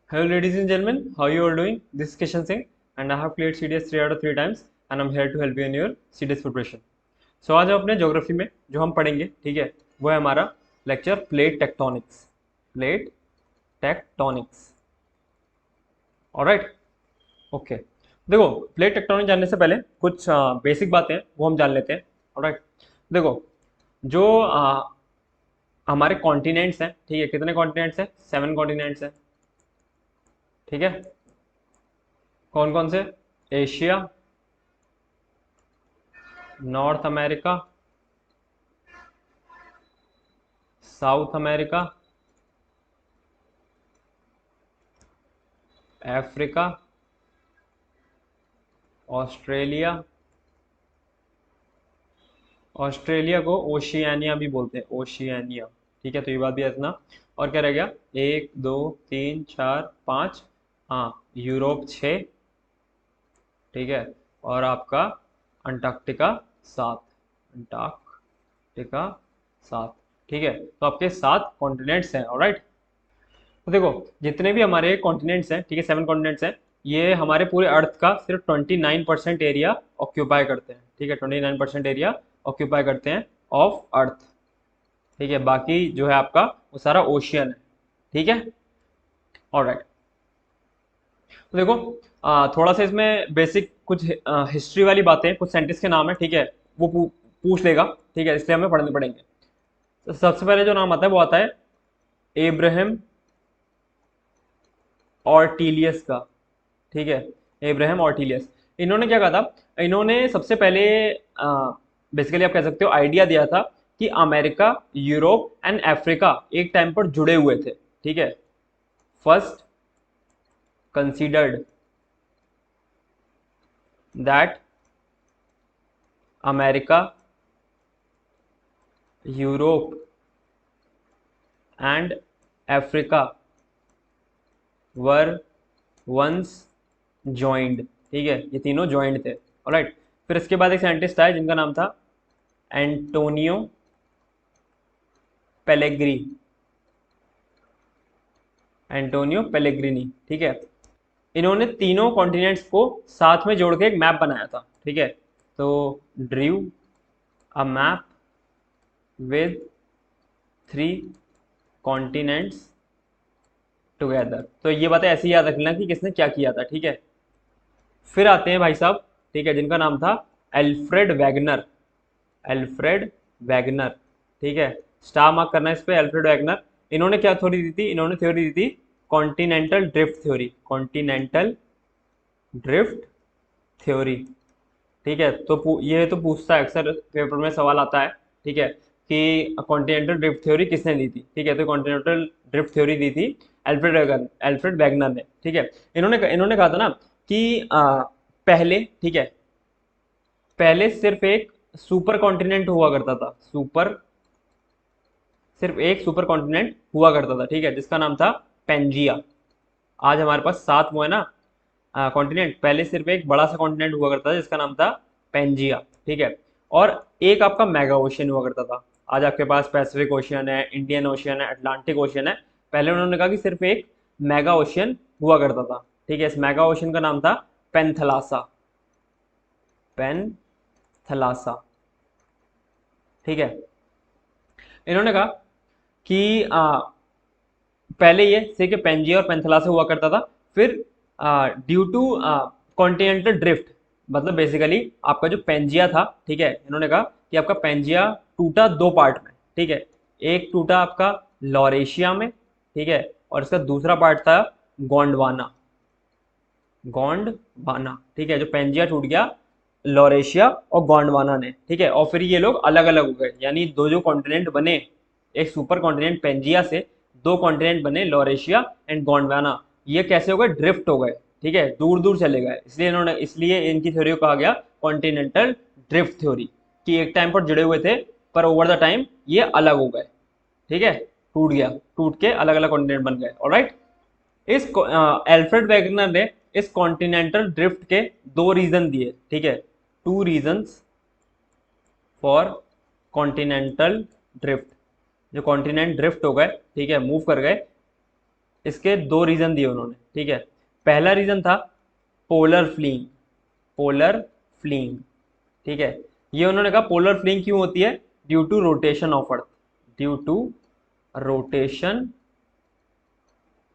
Hello, ladies and gentlemen. How you all doing? This is Kishan Singh, and I have cleared CDS 3 out of 3 times, and I'm here to help you in your CDS preparation. So आज हम अपने geography में जो हम पढ़ेंगे, ठीक है, वो है हमारा lecture plate tectonics. Plate tectonics. Alright. Okay. देखो, प्लेट टेक्टोनिक्स जानने से पहले कुछ बेसिक बातें हैं वो हम जान लेते हैं. ऑलराइट. देखो, जो हमारे कॉन्टिनेंट्स हैं, ठीक है, कितने कॉन्टिनेंट्स हैं? 7 कॉन्टिनेंट्स हैं. ठीक है. कौन कौन से? Asia, north America, south America, Africa, Australia. Australia को ओशियानिया भी बोलते हैं, ओशियानिया. ठीक है, तो ये बात भी रखना. और क्या रह गया? 1 2 3 4 5. हाँ, यूरोप 6. ठीक है. और आपका अंटार्कटिका 7. अंटार्कटिका 7. ठीक है, तो आपके 7 कॉन्टिनेंट्स हैं. ऑलराइट. तो देखो, जितने भी हमारे कॉन्टिनेंट्स हैं, ठीक है, 7 कॉन्टिनेंट्स हैं, ये हमारे पूरे अर्थ का सिर्फ 29% एरिया ऑक्यूपाई करते हैं. ठीक है, 29% एरिया ऑक्यूपाई करते हैं ऑफ अर्थ. ठीक है, बाकी जो है आपका वो सारा ओशियन है. ठीक है. ऑलराइट. तो देखो, थोड़ा सा इसमें बेसिक कुछ हिस्ट्री वाली बातें, कुछ साइंटिस्ट के नाम है, ठीक है, वो पूछ लेगा. ठीक है, इसलिए हमें पढ़ने पड़ेंगे. तो सबसे पहले जो नाम आता है वो आता है एब्राहम ऑर्टिलियस का. ठीक है, एब्राहम ऑर्टिलियस. इन्होंने क्या कहा था? इन्होंने सबसे पहले बेसिकली आप कह सकते हो आइडिया दिया था कि अमेरिका, यूरोप एंड अफ्रीका एक टाइम पर जुड़े हुए थे. ठीक है. First considered that America, Europe and Africa were once joined. ठीक है, ये तीनों ज्वाइंट थे. ऑलराइट. फिर इसके बाद एक साइंटिस्ट आया जिनका नाम था एंटोनियो पेलेग्री. Antonio Pellegrini. ठीक है. इन्होंने तीनों कॉन्टिनेंट्स को साथ में जोड़ के एक मैप बनाया था. ठीक है, तो ड्रीव a map with 3 continents together. तो ये बातें ऐसे ही याद रखना कि किसने क्या किया था. ठीक है. फिर आते हैं भाई साहब, ठीक है, जिनका नाम था एल्फ्रेड वैगनर. Alfred Wagner. ठीक है, स्टार मार्क करना है इस पे, एल्फ्रेड वैगनर. इन्होंने क्या थ्योरी दी थी? इन्होंने थ्योरी दी थी continental drift theory. Continental drift theory. ठीक है, तो ये तो पूछता है, अक्सर पेपर में सवाल आता है. ठीक है, कि कॉन्टिनेंटल ड्रिफ्ट थ्योरी किसने दी थी? ठीक है, तो कॉन्टिनेंटल ड्रिफ्ट थ्योरी दी थी एल्फ्रेड वैगनर ने. ठीक है. इन्होंने कहा था ना कि पहले, ठीक है, पहले सिर्फ एक सुपर कॉन्टिनेंट हुआ करता था. सिर्फ एक सुपर कॉन्टिनेंट हुआ करता था. ठीक है, जिसका नाम था पेंजिया. आज हमारे पास 7 वो है ना कॉन्टिनेंट. पहले सिर्फ एक बड़ा सा कॉन्टिनेंट हुआ करता था जिसका नाम था पेंजिया. ठीक है. और एक आपका मेगा ओशियन हुआ करता था. आज आपके पास पैसिफिक ओशियन है, इंडियन ओशियन है, अटलांटिक ओशियन है. पहले उन्होंने कहा कि सिर्फ एक मेगा ओशियन हुआ करता था. ठीक है, इस मेगा ओशियन का नाम था पेंथलासा. पेंथलासा. ठीक है. इन्होंने कहा कि पहले ये से कि पेंजिया और पेंथला से हुआ करता था. फिर ड्यू टू कॉन्टिनेंटल ड्रिफ्ट, मतलब बेसिकली आपका जो पेंजिया था, ठीक है, इन्होंने कहा कि आपका पेंजिया टूटा 2 पार्ट में. ठीक है, एक टूटा आपका लॉरेशिया में. ठीक है, और इसका दूसरा पार्ट था गोंडवाना. गोंडवाना. ठीक है, जो पेंजिया टूट गया लॉरेशिया और गोंडवाना ने. ठीक है, और फिर ये लोग अलग अलग हो गए, यानी दो जो कॉन्टिनेंट बने, एक सुपर कॉन्टिनेंट पेंजिया से 2 कॉन्टिनेंट बने लॉरेशिया एंड गोंडवाना. ये कैसे हो गए? ड्रिफ्ट हो गए. ठीक है, दूर दूर चले गए. इसलिए इनकी थ्योरी को कहा गया कॉन्टिनेंटल ड्रिफ्ट थ्योरी, कि एक टाइम पर जुड़े हुए थे पर ओवर द टाइम ये अलग हो गए. ठीक है, टूट गया, टूट के अलग अलग कॉन्टिनेंट बन गए. ऑलराइट. इस एल्फ्रेड वैगनर ने इस कॉन्टिनेंटल ड्रिफ्ट के 2 रीजन दिए. ठीक है, 2 रीजंस फॉर कॉन्टिनेंटल ड्रिफ्ट. जो कॉन्टिनेंट ड्रिफ्ट हो गए, ठीक है, मूव कर गए, इसके दो रीजन दिए उन्होंने, ठीक है। पहला रीजन था पोलर फ्लीइंग, पोलर फ्लीइंग, ठीक है। ये उन्होंने कहा पोलर फ्लीइंग क्यों होती है, due to rotation of earth, due to rotation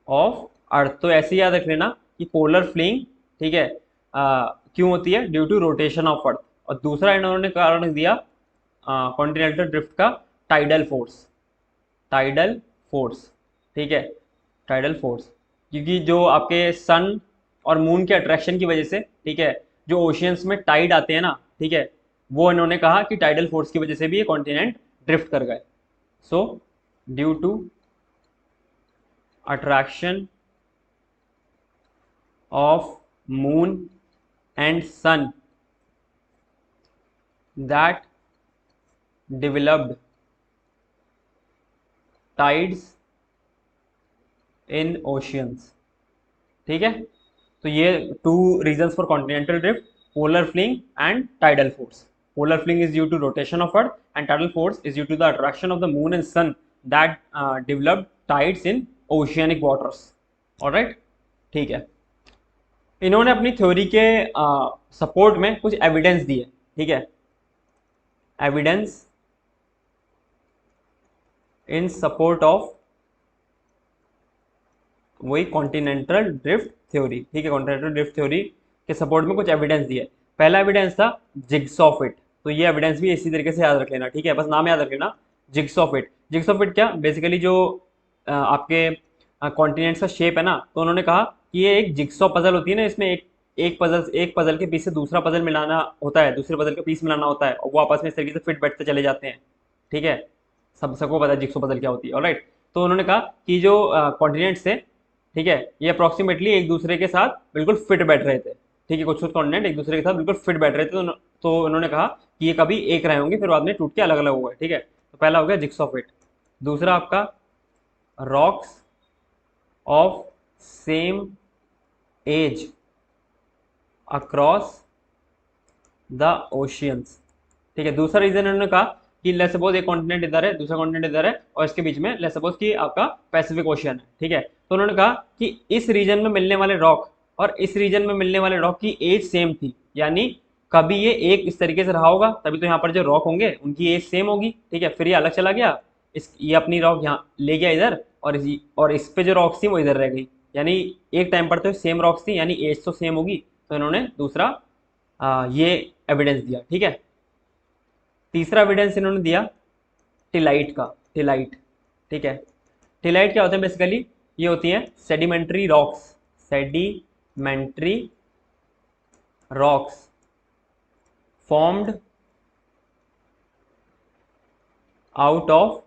of earth. तो ऐसे ही याद रख लेना कि पोलर फ्लीइंग, ठीक है, क्यों होती है, due to rotation of earth. और दूसरा इन्होंने कारण दिया कॉन्टिनेंटल ड्रिफ्ट का टाइडल फोर्स, टाइडल फोर्स, ठीक है, टाइडल फोर्स। क्योंकि जो आपके सन और मून के अट्रैक्शन की वजह से, ठीक है, जो ओशियंस में टाइड आते हैं ना, ठीक है, वो इन्होंने कहा कि टाइडल फोर्स की वजह से भी ये कॉन्टिनेंट ड्रिफ्ट कर गए। So due to attraction of moon and sun that developed tides in oceans, ठीक है। तो ये two reasons for continental drift, polar fling and tidal force. Polar fling is due to rotation of earth and tidal force is due to the attraction of the moon and sun that developed tides in oceanic waters. Alright, ठीक है। इन्होंने अपनी theory के support में कुछ evidence दिए, ठीक है, एविडेंस इन सपोर्ट ऑफ वही कॉन्टिनेंटल ड्रिफ्ट थ्योरी, ठीक है। कॉन्टिनेंटल ड्रिफ्ट थ्योरी के सपोर्ट में कुछ एविडेंस दिए। पहला एविडेंस था जिग्सॉ फिट। तो ये एविडेंस भी इसी तरीके से याद रख लेना, ठीक है, बस नाम याद रख लेना, जिग्सॉ फिट। जिग्सॉ फिट क्या, बेसिकली जो आपके कॉन्टिनेंट्स का शेप है ना, तो उन्होंने कहा कि ये एक जिग्सॉ पजल होती है ना, इसमें एक पजल के पीस से दूसरा पजल मिलाना होता है, दूसरे पजल का पीस मिलाना होता है, और वो आपस में इस तरीके से फिट बैठते चले जाते हैं, ठीक है। सबको पता है जिग्सॉ पजल क्या होती है, ऑलराइट। तो उन्होंने कहा कि जो कॉन्टिनेंट्स थे, ठीक है, ये अप्रॉक्सीमेटली एक दूसरे के साथ बिल्कुल फिट बैठ रहे थे, ठीक है। कुछ कॉन्टिनेंट एक दूसरे के साथ बिल्कुल फिट बैठ रहे थे। तो उन्होंने कहा कि ये कभी एक रहे होंगे, फिर बाद में टूट के अलग अलग हो गए, ठीक है। तो पहला हो गया जिग्सॉ फिट। दूसरा आपका rocks of same age across the oceans, ठीक है। दूसरा रीजन उन्होंने कहा कि लेट्स सपोज एक कॉन्टिनेंट इधर है, दूसरा कॉन्टिनेंट इधर है, और इसके बीच में लेट्स सपोज कि आपका पैसिफिक ओशियन है, ठीक है। तो उन्होंने कहा कि इस रीजन में मिलने वाले रॉक और इस रीजन में मिलने वाले रॉक की एज सेम थी, यानी कभी ये एक इस तरीके से रहा होगा, तभी तो यहाँ पर जो रॉक होंगे उनकी एज सेम होगी, ठीक है। फिर ये अलग चला गया, ये अपनी रॉक यहाँ ले गया इधर, और इस पे जो रॉक्स थी वो इधर रह गई, यानी एक टाइम पर तो सेम रॉक्स थी, यानी एज तो सेम होगी। तो इन्होंने दूसरा ये एविडेंस दिया, ठीक है। तीसरा एविडेंस इन्होंने दिया टिलाइट का, टिलाइट, ठीक है। टिलाइट क्या होते हैं, बेसिकली ये होती हैं sedimentary rocks, sedimentary rocks formed out of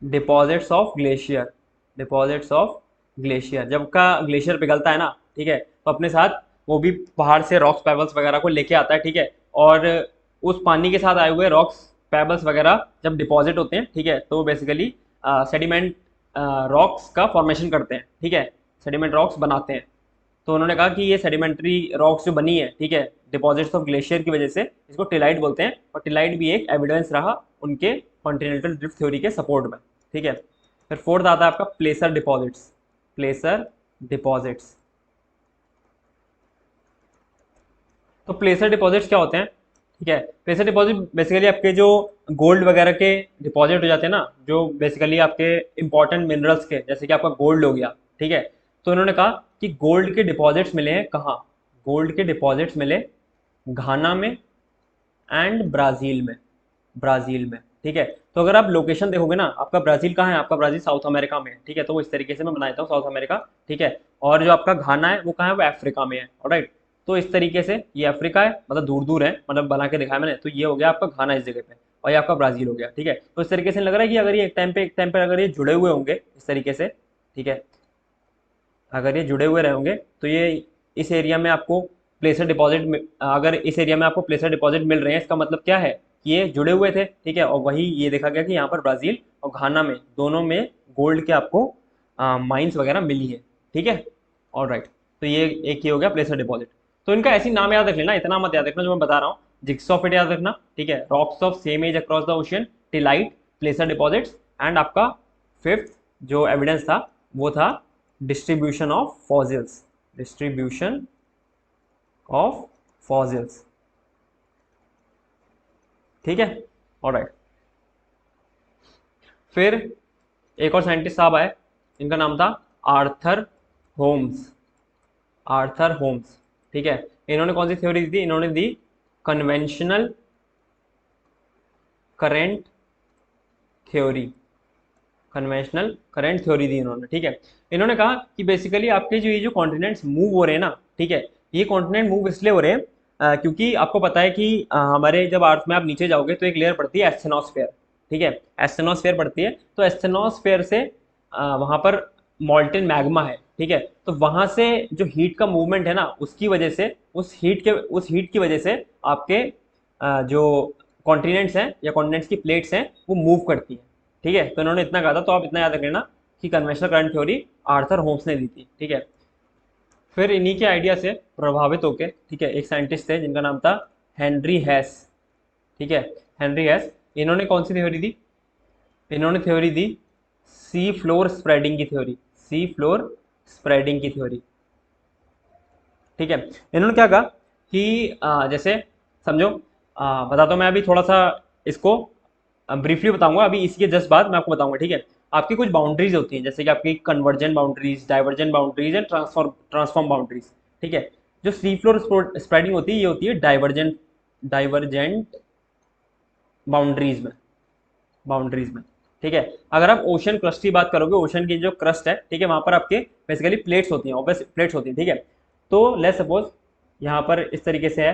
deposits of glacier, deposits of glacier. जब का ग्लेशियर पिघलता है ना, ठीक है, तो अपने साथ वो भी पहाड़ से रॉक्स पेबल्स वगैरह को लेके आता है, ठीक है। और उस पानी के साथ आए हुए रॉक्स पेबल्स वगैरह जब डिपॉजिट होते हैं, ठीक है, तो बेसिकली सेडिमेंट रॉक्स का फॉर्मेशन करते हैं, ठीक है, सेडिमेंट रॉक्स बनाते हैं। तो उन्होंने कहा कि ये सेडिमेंट्री रॉक्स जो बनी है, ठीक है, डिपॉजिट्स ऑफ ग्लेशियर की वजह से, इसको टिलाइट बोलते हैं। और टिलाइट भी एक एविडेंस रहा उनके कॉन्टिनेंटल ड्रिफ्ट थ्योरी के सपोर्ट में, ठीक है। फिर फोर्थ आता है आपका प्लेसर डिपॉजिट्स, प्लेसर डिपॉजिट्स। तो प्लेसर डिपॉजिट्स क्या होते हैं, ठीक है। प्लेसर डिपॉजिट बेसिकली आपके जो गोल्ड वगैरह के डिपॉजिट हो जाते हैं ना, जो बेसिकली आपके इंपॉर्टेंट मिनरल्स के, जैसे कि आपका गोल्ड हो गया, ठीक है। तो उन्होंने कहा कि गोल्ड के डिपॉजिट्स मिले हैं कहाँ, गोल्ड के डिपॉजिट्स मिले घाना में एंड ब्राज़ील में, ब्राज़ील में, ठीक है। तो अगर आप लोकेशन देखोगे ना, आपका ब्राज़ील कहाँ है, आपका ब्राज़ील साउथ अमेरिका में है, ठीक है। तो वो इस तरीके से मैं बना देता हूँ, साउथ अमेरिका, ठीक है। और जो आपका घाना है वो कहाँ है, वो अफ्रीका में है, ऑलराइट। तो इस तरीके से ये अफ्रीका है, मतलब दूर दूर है, मतलब बना के दिखाया मैंने। तो ये हो गया आपका घाना इस जगह पे, और ये आपका ब्राज़ील हो गया, ठीक है। तो इस तरीके से लग रहा है कि अगर ये एक टाइम पे अगर ये जुड़े हुए होंगे इस तरीके से, ठीक है, अगर ये जुड़े हुए रहेंगे तो ये इस एरिया में आपको प्लेसर डिपॉजिट, अगर इस एरिया में आपको प्लेसर डिपॉजिट मिल रहे हैं, इसका मतलब क्या है कि ये जुड़े हुए थे, ठीक है। और वही ये देखा गया कि यहाँ पर ब्राज़ील और घाना में दोनों में गोल्ड के आपको माइंस वगैरह मिली है, ठीक है, ऑलराइट। तो ये एक ये हो गया प्लेसर डिपॉजिट। तो इनका ऐसी नाम याद रख लेना, इतना मत याद रखना जो मैं बता रहा हूँ। जिग्सॉ फिट याद रखना, ठीक है, rocks of same age across the ocean, tillite, placer deposits, and आपका फिफ्थ जो एविडेंस था वो था distribution of fossils, distribution of fossils. ठीक है, ऑलराइट। फिर एक और साइंटिस्ट साहब आए, इनका नाम था आर्थर होम्स, आर्थर होम्स। ठीक है, इन्होंने कौन सी थ्योरी दी थी? इन्होंने दी conventional current theory, conventional current theory दी इन्होंने। ठीक है, इन्होंने कहा कि बेसिकली आपके जो ये जो कॉन्टिनेंट्स मूव हो रहे हैं ना, ठीक है, ये कॉन्टिनेंट मूव इसलिए हो रहे हैं क्योंकि आपको पता है कि हमारे जब अर्थ में आप नीचे जाओगे तो एक लेयर पड़ती है एस्थेनोस्फेयर। ठीक है, एस्थेनोस्फेयर पड़ती है, तो एस्थेनोस्फेयर से वहां पर मॉल्टेन मैग्मा है। ठीक है, तो वहां से जो हीट का मूवमेंट है ना, उसकी वजह से, उस हीट की वजह से आपके जो कॉन्टिनेंट्स हैं या कॉन्टिनेंट्स की प्लेट्स हैं वो मूव करती हैं। ठीक है, तो इन्होंने इतना कहा था, तो आप इतना याद रख लेना कि conventional current theory Arthur Holmes ने दी थी। ठीक है, फिर इन्हीं के आइडिया से प्रभावित होकर, ठीक है, एक साइंटिस्ट थे जिनका नाम था हेनरी हैस। ठीक है, हेनरी हैस, इन्होंने कौन सी थ्योरी दी? इन्होंने थ्योरी दी सी फ्लोर स्प्रेडिंग की थ्योरी, सी फ्लोर स्प्रेडिंग की थ्योरी। ठीक है, इन्होंने क्या कहा कि जैसे समझो, बताता हूँ मैं अभी थोड़ा सा इसको ब्रीफली बताऊंगा, अभी इसके जस्ट बाद मैं आपको बताऊंगा। ठीक है, आपकी कुछ बाउंड्रीज होती हैं, जैसे कि आपकी convergent boundaries, divergent boundaries and transform boundaries. ठीक है, जो सी फ्लोर स्प्रेडिंग होती है ये होती है डाइवर्जेंट, डाइवर्जेंट बाउंड्रीज में। ठीक है, अगर आप ओशन क्रस्ट की बात करोगे, ओशन की जो क्रस्ट है, ठीक है, वहां पर आपके बेसिकली प्लेट्स होती हैं, ऑब्वियस प्लेट्स होती हैं। ठीक है, तो लेट्स सपोज यहाँ पर इस तरीके से है।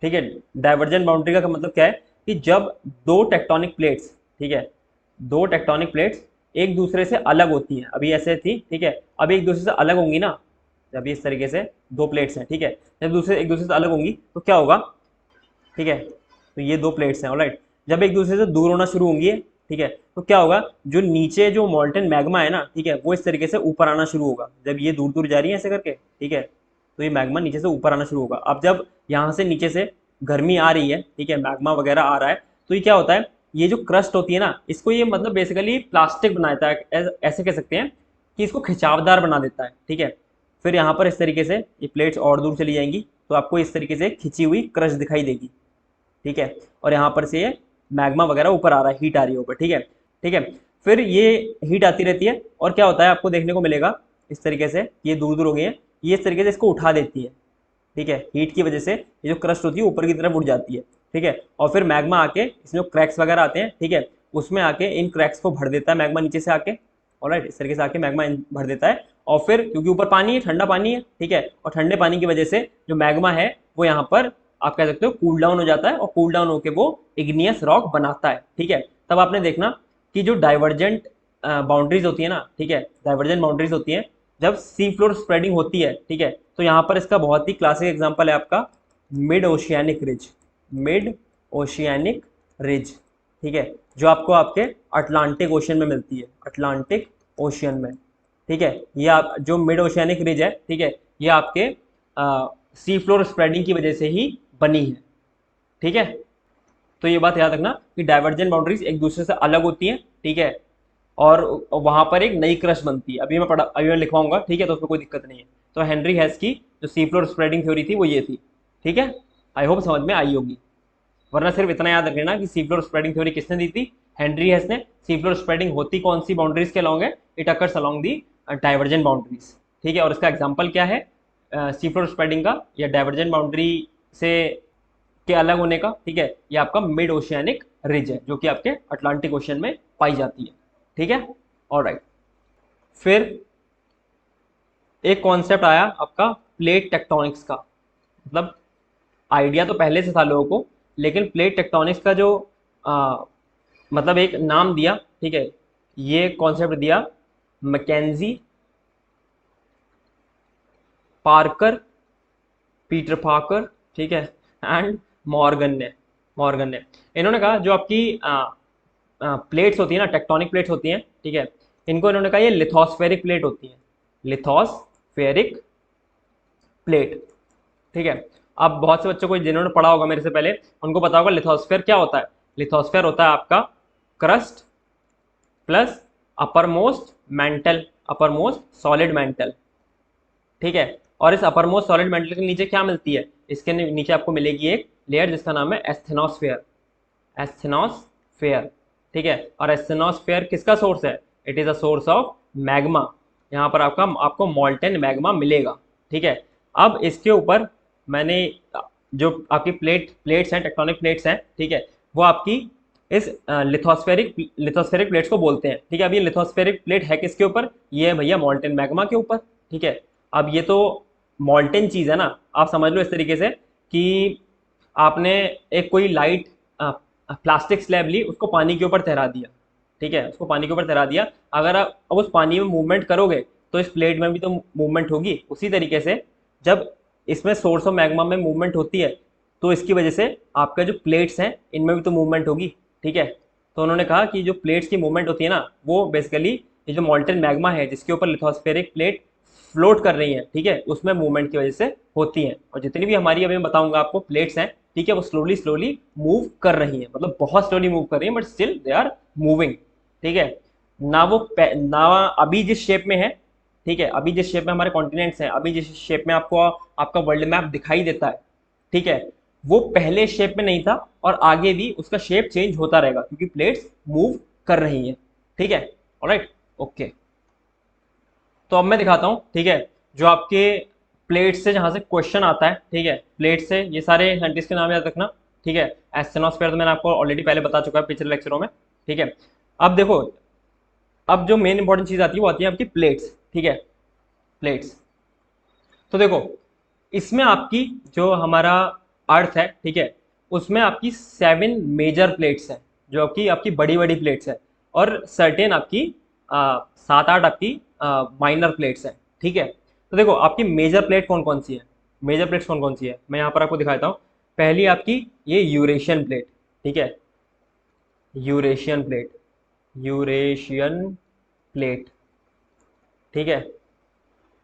ठीक है, डाइवर्जेंट बाउंड्री का मतलब क्या है कि जब दो टेक्टोनिक प्लेट्स, ठीक है, दो टेक्टोनिक प्लेट्स एक दूसरे से अलग होती हैं, अभी ऐसे थी, ठीक है, अभी एक दूसरे से अलग होंगी ना, जब इस तरीके से दो प्लेट्स हैं, ठीक है, जब दूसरे एक दूसरे से अलग होंगी तो क्या होगा? ठीक है, तो ये दो प्लेट्स हैं, ऑलराइट, जब एक दूसरे से दूर होना शुरू होंगी, ठीक है, तो क्या होगा? जो नीचे जो मॉल्टेन मैग्मा है ना, ठीक है, वो इस तरीके से ऊपर आना शुरू होगा, जब ये दूर दूर जा रही है ऐसे करके। ठीक है, तो ये मैग्मा नीचे से ऊपर आना शुरू होगा। अब जब यहाँ से नीचे से गर्मी आ रही है, ठीक है, मैग्मा वगैरह आ रहा है, तो ये क्या होता है, ये जो क्रस्ट होती है ना, इसको ये मतलब बेसिकली प्लास्टिक बनाता है, ऐसे कह सकते हैं कि इसको खिंचावदार बना देता है। ठीक है, फिर यहाँ पर इस तरीके से ये प्लेट्स और दूर चली जाएंगी, तो आपको इस तरीके से खिंची हुई क्रस्ट दिखाई देगी। ठीक है, और यहाँ पर से ये मैग्मा वगैरह ऊपर आ रहा है, हीट आ रही है ऊपर। ठीक है, ठीक है, फिर ये हीट आती रहती है और क्या होता है आपको देखने को मिलेगा इस तरीके से, ये दूर दूर हो गई है, ये इस तरीके से इसको उठा देती है। ठीक है, हीट की वजह से ये जो क्रस्ट होती है ऊपर की तरफ उठ जाती है। ठीक है, और फिर मैग्मा आके इसमें जो क्रैक्स वगैरह आते हैं, ठीक है, उसमें आके इन क्रैक्स को भर देता है मैग्मा नीचे से आके। ऑलराइट, इस तरीके से आके मैग्मा भर देता है, और फिर क्योंकि ऊपर पानी है, ठंडा पानी है, ठीक है, और ठंडे पानी की वजह से जो मैग्मा है वो यहाँ पर आप कह सकते हो कूल डाउन हो जाता है, और कूल डाउन होकर वो इग्नियस रॉक बनाता है। ठीक है, तब आपने देखना कि जो डाइवर्जेंट बाउंड्रीज होती है ना, ठीक है, डाइवर्जेंट बाउंड्रीज होती हैं जब सी फ्लोर स्प्रेडिंग होती है, ठीक है, तो यहाँ पर इसका बहुत ही क्लासिक एग्जांपल है आपका mid oceanic ridge, mid oceanic ridge. ठीक है, जो आपको आपके अटलांटिक ओशन में मिलती है, अटलांटिक ओशियन में। ठीक है, ये आप जो मिड ओशियानिक रिज है, ठीक है, ये आपके सी फ्लोर स्प्रेडिंग की वजह से ही बनी है। ठीक है, तो ये बात याद रखना कि डाइवर्जेंट बाउंड्रीज एक दूसरे से अलग होती हैं, ठीक है, और वहां पर एक नई क्रस्ट बनती है। अभी मैं लिखवाऊंगा, ठीक है, तो उसमें कोई दिक्कत नहीं है। तो हेनरी हैस की जो सी फ्लोर स्प्रेडिंग थ्योरी थी वो ये थी। ठीक है, आई होप समझ में आई होगी, वरना सिर्फ इतना याद रख लेना कि सी फ्लोर स्प्रेडिंग थ्योरी किसने दी थी? हेनरी हैस ने। सी फ्लोर स्प्रेडिंग होती कौन सी बाउंड्रीज के अलॉन्ग है? It occurs along the divergent boundaries. ठीक है, और इसका एग्जाम्पल क्या है सी फ्लोर स्प्रेडिंग का या डाइवर्जेंट बाउंड्री से के अलग होने का? ठीक है, ये आपका मिड ओशियानिक रिज है जो कि आपके अटलांटिक ओशन में पाई जाती है। ठीक है, ऑलराइट। फिर एक कॉन्सेप्ट आया आपका प्लेट टेक्टोनिक्स का। मतलब आइडिया तो पहले से था लोगों को, लेकिन प्लेट टेक्टोनिक्स का जो मतलब एक नाम दिया, ठीक है, ये कॉन्सेप्ट दिया मैकेंजी, पार्कर, पीटर पार्कर, ठीक है, एंड मॉर्गन ने इन्होंने कहा जो आपकी प्लेट्स होती है ना, टेक्टोनिक प्लेट्स होती हैं, ठीक है, इनको इन्होंने कहा ये लिथोस्फेरिक प्लेट होती हैं, लिथोस्फेरिक प्लेट। ठीक है, अब बहुत से बच्चों को जिन्होंने पढ़ा होगा मेरे से पहले उनको पता होगा लिथोस्फेयर क्या होता है। लिथोस्फेयर होता है आपका crust plus upper most mental upper most solid mental, ठीक है। और इस अपर मोस्ट सॉलिड मेंटल के नीचे क्या मिलती है, इसके नीचे आपको मिलेगी एक लेयर जिसका नाम है एस्थेनोस्फेयर, एस्थेनोस्फेयर, ठीक है। और एस्थेनोस्फेयर किसका सोर्स है, it is a source of magma, यहाँ पर आपको मॉल्टेन मैग्मा मिलेगा, ठीक है। अब इसके ऊपर मैंने जो आपकी प्लेट्स हैं, टेक्टोनिक प्लेट्स हैं, ठीक है, वो आपकी इस लिथोस्फेरिक प्लेट्स को बोलते हैं, ठीक है। अब ये लिथोस्फेरिक प्लेट है किसके ऊपर, ये है भैया मॉल्टेन मैग्मा के ऊपर, ठीक है। अब ये तो मॉल्टेन चीज़ है ना, आप समझ लो इस तरीके से कि आपने एक कोई लाइट प्लास्टिक स्लैब ली, उसको पानी के ऊपर तैरा दिया, ठीक है, उसको पानी के ऊपर तैरा दिया। अगर आप अब उस पानी में मूवमेंट करोगे तो इस प्लेट में भी तो मूवमेंट होगी, उसी तरीके से जब इसमें सोर्स ऑफ मैग्मा में मूवमेंट होती है तो इसकी वजह से आपका जो प्लेट्स हैं इनमें भी तो मूवमेंट होगी, ठीक है। तो उन्होंने कहा कि जो प्लेट्स की मूवमेंट होती है ना, वो बेसिकली ये जो मॉल्टेन मैग्मा है जिसके ऊपर लिथोस्फेरिक प्लेट फ्लोट कर रही है, ठीक है, उसमें मूवमेंट की वजह से होती हैं। और जितनी भी हमारी अभी मैं बताऊंगा आपको प्लेट्स हैं, ठीक है, वो स्लोली स्लोली मूव कर रही हैं, मतलब बहुत स्लोली मूव कर रही हैं, but still they are moving, ठीक है। ना अभी जिस शेप में है, ठीक है, अभी जिस शेप में हमारे कॉन्टिनेंट्स हैं, अभी जिस शेप में आपको आपका वर्ल्ड मैप दिखाई देता है, ठीक है, वो पहले शेप में नहीं था और आगे भी उसका शेप चेंज होता रहेगा क्योंकि प्लेट्स मूव कर रही हैं, ठीक है। Alright, okay. तो अब मैं दिखाता हूँ, ठीक है, जो आपके प्लेट से जहाँ से क्वेश्चन आता है, ठीक है, प्लेट से ये सारे साइंटिस्ट के नाम याद रखना, ठीक है। एस्टेनोस्फेयर तो मैंने आपको ऑलरेडी पहले बता चुका है पिछले लेक्चरों में, ठीक है। अब देखो, अब जो मेन इंपॉर्टेंट चीज़ आती है वो आती है आपकी प्लेट्स, ठीक है, प्लेट्स। तो देखो, इसमें आपकी जो हमारा अर्थ है, ठीक है, उसमें आपकी 7 मेजर प्लेट्स हैं, जो आपकी आपकी बड़ी बड़ी प्लेट्स हैं, और सर्टेन आपकी 7-8 आपकी माइनर प्लेट्स हैं, ठीक है। तो देखो आपकी मेजर प्लेट कौन कौन सी है, मेजर प्लेट्स कौन कौन सी है, मैं यहाँ पर आपको दिखाता हूँ। पहली आपकी ये यूरेशियन प्लेट, ठीक है, यूरेशियन प्लेट, यूरेशियन प्लेट, ठीक है।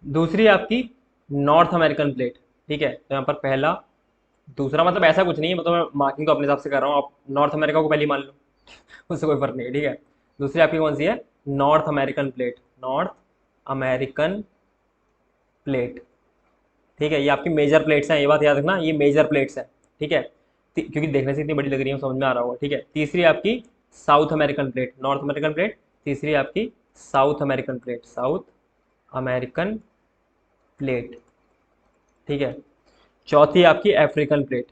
दूसरी आपकी नॉर्थ अमेरिकन प्लेट, ठीक है। तो यहाँ पर पहला दूसरा मतलब ऐसा कुछ नहीं है, मतलब मैं मार्किंग तो अपने हिसाब से कर रहा हूँ, आप नॉर्थ अमेरिका को पहले मान लो उससे कोई फर्क नहीं है, ठीक है। दूसरी आपकी कौन सी है, north American plate, north American plate, ठीक है। ये आपकी मेजर प्लेट्स हैं, ये बात याद रखना, ये मेजर प्लेट्स हैं, ठीक है, क्योंकि देखने से इतनी बड़ी लग रही है, समझ में आ रहा होगा, ठीक है। तीसरी आपकी south American plate, north American plate, तीसरी आपकी south American plate, south American plate, ठीक है। चौथी आपकी African plate,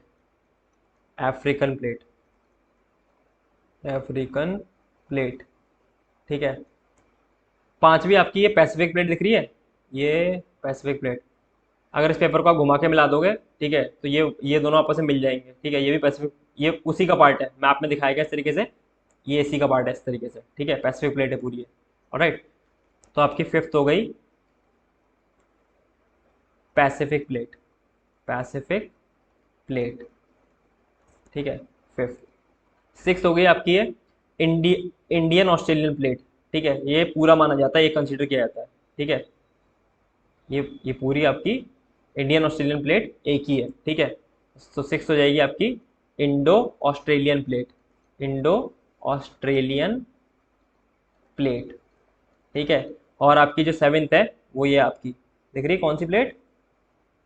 African plate, African plate, ठीक है। पांचवी आपकी ये पैसिफिक प्लेट दिख रही है, ये पैसिफिक प्लेट, अगर इस पेपर को आप घुमा के मिला दोगे, ठीक है, तो ये दोनों आपस में मिल जाएंगे, ठीक है। ये भी पैसिफिक, ये उसी का पार्ट है, मैप में दिखाया गया इस तरीके से, ये इसी का पार्ट है इस तरीके से, ठीक है, पैसिफिक प्लेट है पूरी है। ऑलराइट, तो आपकी फिफ्थ हो गई पैसिफिक प्लेट, पैसिफिक प्लेट, ठीक है, फिफ्थ। सिक्स हो गई आपकी ये इंडियन ऑस्ट्रेलियन प्लेट, ठीक है, ये पूरा माना जाता है, ये कंसीडर किया जाता है, ठीक है। ये पूरी आपकी इंडियन ऑस्ट्रेलियन प्लेट एक ही है, ठीक है। तो सिक्स हो जाएगी आपकी Indo Australian plate, Indo Australian plate, ठीक है। और आपकी जो सेवेंथ है वो ये आपकी दिख रही है कौन सी प्लेट,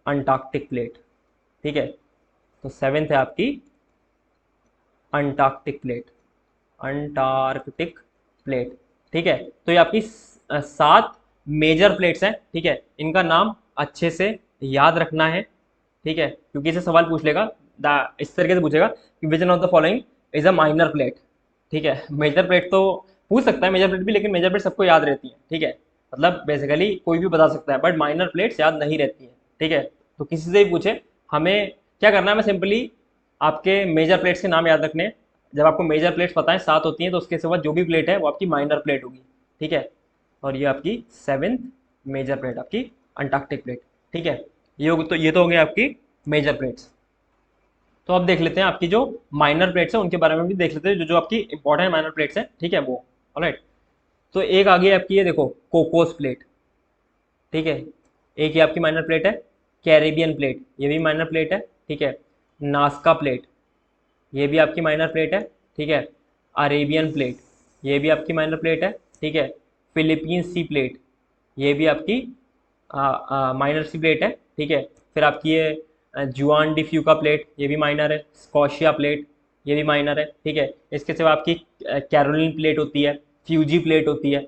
अंटार्कटिक प्लेट, ठीक है। तो सेवेंथ है आपकी अंटार्कटिक प्लेट, अंटार्कटिक प्लेट, ठीक है। तो ये आपकी 7 मेजर प्लेट्स हैं, ठीक है, इनका नाम अच्छे से याद रखना है, ठीक है, क्योंकि इसे सवाल पूछ लेगा, इस तरीके से पूछेगा कि which one of the following is a minor plate, ठीक है। मेजर प्लेट तो पूछ सकता है मेजर प्लेट भी, लेकिन मेजर प्लेट सबको याद रहती है, ठीक है, मतलब बेसिकली कोई भी बता सकता है, बट माइनर प्लेट्स याद नहीं रहती हैं, ठीक है। तो किसी से भी पूछे, हमें क्या करना है, मैं सिंपली आपके मेजर प्लेट्स के नाम याद रखने हैं। जब आपको मेजर प्लेट्स पता है 7 होती हैं, तो उसके सिवा जो भी प्लेट है वो आपकी माइनर प्लेट होगी, ठीक है। और ये आपकी सेवेंथ मेजर प्लेट आपकी अंटार्कटिक प्लेट, ठीक है। ये तो हो गए आपकी मेजर प्लेट्स। तो अब देख लेते हैं आपकी जो माइनर प्लेट्स है उनके बारे में भी देख लेते हैं, जो जो आपकी इंपॉर्टेंट माइनर प्लेट्स हैं, ठीक है, वो। ऑलराइट, तो एक आगे आपकी ये देखो कोकोस प्लेट, ठीक है, एक ये आपकी माइनर प्लेट है। कैरेबियन प्लेट, ये भी माइनर प्लेट है, ठीक है। नास्का प्लेट, ये भी आपकी माइनर प्लेट है, ठीक है। अरेबियन प्लेट, ये भी आपकी माइनर प्लेट है, ठीक है। फिलीपींस सी प्लेट, ये भी आपकी माइनर सी प्लेट है, ठीक है। फिर आपकी ये जुआन डी फ्यूका प्लेट, ये भी माइनर है। स्कॉशिया प्लेट, ये भी माइनर है, ठीक है। इसके सिवा आपकी कैरोलिन प्लेट होती है, फ्यूजी प्लेट होती है,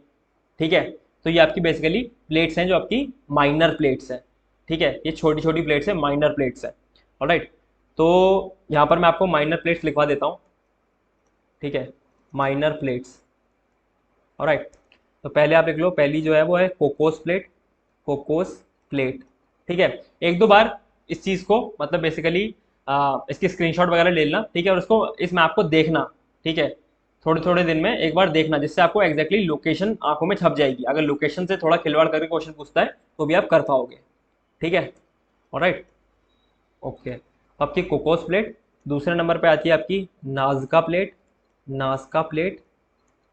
ठीक है। तो ये आपकी बेसिकली प्लेट्स हैं जो आपकी माइनर प्लेट्स हैं, ठीक है। ये छोटी छोटी प्लेट्स हैं, माइनर प्लेट्स हैं। ऑलराइट, तो यहाँ पर मैं आपको माइनर प्लेट्स लिखवा देता हूँ, ठीक है। Minor plates, alright. तो पहले आप लिख लो, पहली जो है वो है कोकोस प्लेट, कोकोस प्लेट, ठीक है। एक दो बार इस चीज़ को मतलब बेसिकली इसकी स्क्रीनशॉट वगैरह ले लेना, ठीक है, और उसको इस मैप को देखना, ठीक है। थोड़े थोड़े दिन में एक बार देखना, जिससे आपको एग्जैक्टली लोकेशन आंखों में छप जाएगी। अगर लोकेशन से थोड़ा खिलवाड़ करके क्वेश्चन पूछता है तो भी आप कर पाओगे, ठीक है। Alright, okay. आपकी कोकोस प्लेट, दूसरे नंबर पे आती है आपकी नाजका प्लेट, नाजका प्लेट,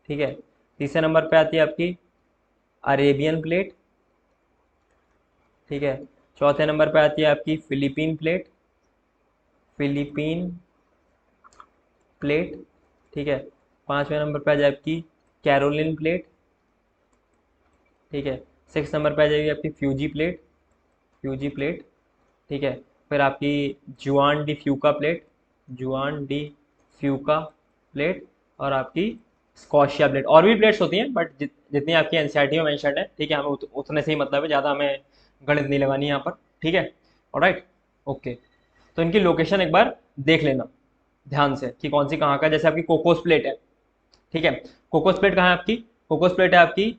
ठीक है। तीसरे नंबर पे आती है आपकी अरेबियन प्लेट, ठीक है। चौथे नंबर पे आती है आपकी फिलीपीन प्लेट, फिलीपीन प्लेट, ठीक है। पाँचवें नंबर पे आ जाए आपकी कैरोलिन प्लेट, ठीक है। सिक्स नंबर पे आ जाएगी आपकी फ्यूजी प्लेट, फ्यूजी प्लेट, ठीक है। फिर आपकी जुआन डी फ्यूका प्लेट, जुआन डी फ्यूका प्लेट, और आपकी स्कॉशिया प्लेट। और भी प्लेट्स होती हैं बट जितनी आपकी एनसीईआरटी में मेंशन है, ठीक है, हमें उतने से ही मतलब है, ज़्यादा हमें गणित नहीं लगानी यहाँ पर, ठीक है। Alright, okay. तो इनकी लोकेशन एक बार देख लेना ध्यान से कि कौन सी कहाँ का है। जैसे आपकी कोकोस प्लेट है, ठीक है। कोकोस प्लेट कहाँ है आपकी? कोकोस प्लेट है आपकी,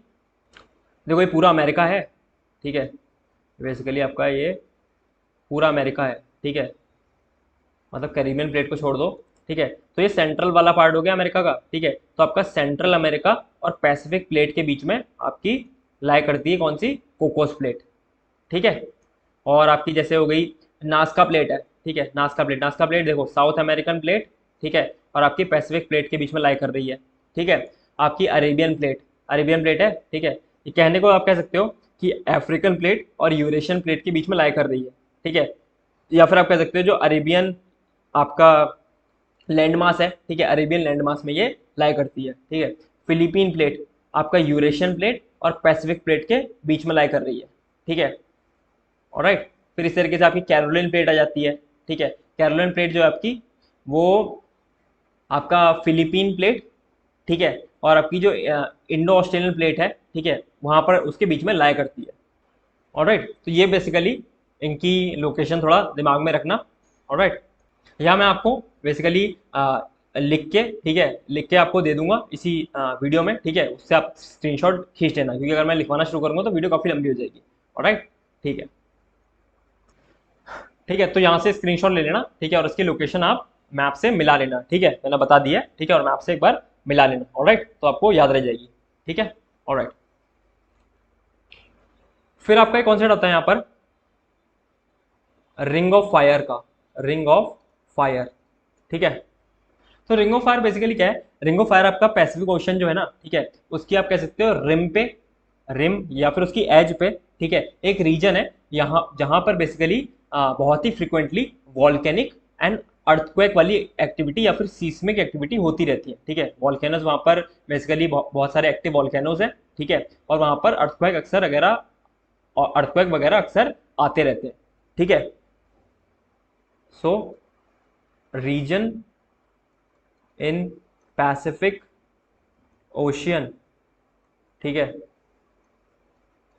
देखो ये पूरा अमेरिका है, ठीक है। बेसिकली आपका ये पूरा अमेरिका है, ठीक है, मतलब कैरिबियन प्लेट को छोड़ दो, ठीक है। तो ये सेंट्रल वाला पार्ट हो गया अमेरिका का, ठीक है। तो आपका सेंट्रल अमेरिका और पैसिफिक प्लेट के बीच में आपकी लाई करती है कौन सी? कोकोस प्लेट, ठीक है। और आपकी जैसे हो गई नास्का प्लेट है, ठीक है। नास्का प्लेट, नास्का प्लेट देखो साउथ अमेरिकन प्लेट, ठीक है, और आपकी पैसिफिक प्लेट के बीच में लाई कर रही है, ठीक है। आपकी अरेबियन प्लेट, अरेबियन प्लेट है, ठीक है। ये कहने को आप कह सकते हो कि अफ्रीकन प्लेट और यूरेशियन प्लेट के बीच में लाई कर रही है, ठीक है। या फिर आप कह सकते हो जो अरेबियन आपका लैंड मास है, ठीक है, अरेबियन लैंड मास में ये लाई करती है, ठीक है। फिलीपीन प्लेट आपका यूरेशियन प्लेट और पैसिफिक प्लेट के बीच में लाई कर रही है, ठीक है। ऑलराइट, फिर इस तरीके से आपकी कैरोलिन प्लेट आ जाती है, ठीक है। कैरोलिन प्लेट जो है आपकी वो आपका फिलीपीन प्लेट, ठीक है, और आपकी जो इंडो ऑस्ट्रेलियन प्लेट है, ठीक है, वहाँ पर उसके बीच में लाई करती है। ऑलराइट, तो ये बेसिकली इनकी लोकेशन थोड़ा दिमाग में रखना। ऑलराइट, यहाँ मैं आपको बेसिकली लिख के, ठीक है, लिख के आपको दे दूंगा इसी वीडियो में, ठीक है। उससे आप स्क्रीनशॉट खींच लेना, क्योंकि अगर मैं लिखवाना शुरू करूँगा तो वीडियो काफ़ी लंबी हो जाएगी। ऑलराइट, ठीक है, ठीक है। तो यहाँ से स्क्रीनशॉट ले लेना, ठीक है, और उसकी लोकेशन आप मैप से मिला लेना, ठीक है, मैंने बता दिया है, ठीक है, और मैप से एक बार मिला लेना। ऑलराइट, तो आपको याद रह जाएगी, ठीक है। ऑलराइट, फिर आपका एक कॉन्सेप्ट आता है यहाँ पर रिंग ऑफ फायर का, रिंग ऑफ फायर, ठीक है। तो रिंग ऑफ फायर बेसिकली क्या है? रिंग ऑफ फायर आपका पैसिफिक ओशन जो है ना, ठीक है, उसकी आप कह सकते हो रिम पे, रिम या फिर उसकी एज पे, ठीक है, एक रीजन है यहाँ जहाँ पर बेसिकली बहुत ही फ्रिक्वेंटली वॉल्केनिक एंड अर्थक्वेक वाली एक्टिविटी या फिर सीस्मिक एक्टिविटी होती रहती है, ठीक है। वॉल्केनोज वहाँ पर बेसिकली बहुत सारे एक्टिव वॉल्केनोज हैं, ठीक है, और वहाँ पर अर्थक्वेक अक्सर वगैरह और अर्थक्वेक वगैरह अक्सर आते रहते हैं, ठीक है। So reason in Pacific Ocean, ठीक है,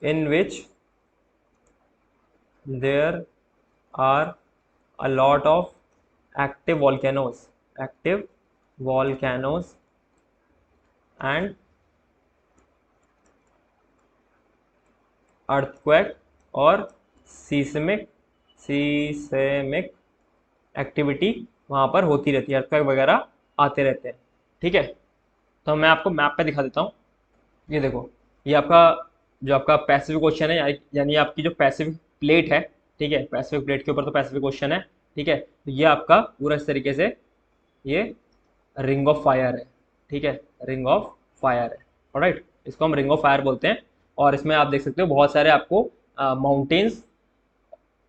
in which there are a lot of active volcanoes, active volcanoes and earthquake और seismic एक्टिविटी वहाँ पर होती रहती है, earthquake वगैरह आते रहते हैं, ठीक है। तो मैं आपको मैप पे दिखा देता हूँ। ये देखो, ये आपका जो आपका पैसिफिक ओशन है, यानी आपकी जो पैसिफिक प्लेट है, ठीक है, पैसिफिक प्लेट के ऊपर तो पैसिफिक ओशन है, ठीक है। तो ये आपका पूरा इस तरीके से ये रिंग ऑफ फायर है, ठीक है, रिंग ऑफ फायर है। ऑलराइट, इसको हम रिंग ऑफ फायर बोलते हैं। और इसमें आप देख सकते हो बहुत सारे आपको माउंटेन्स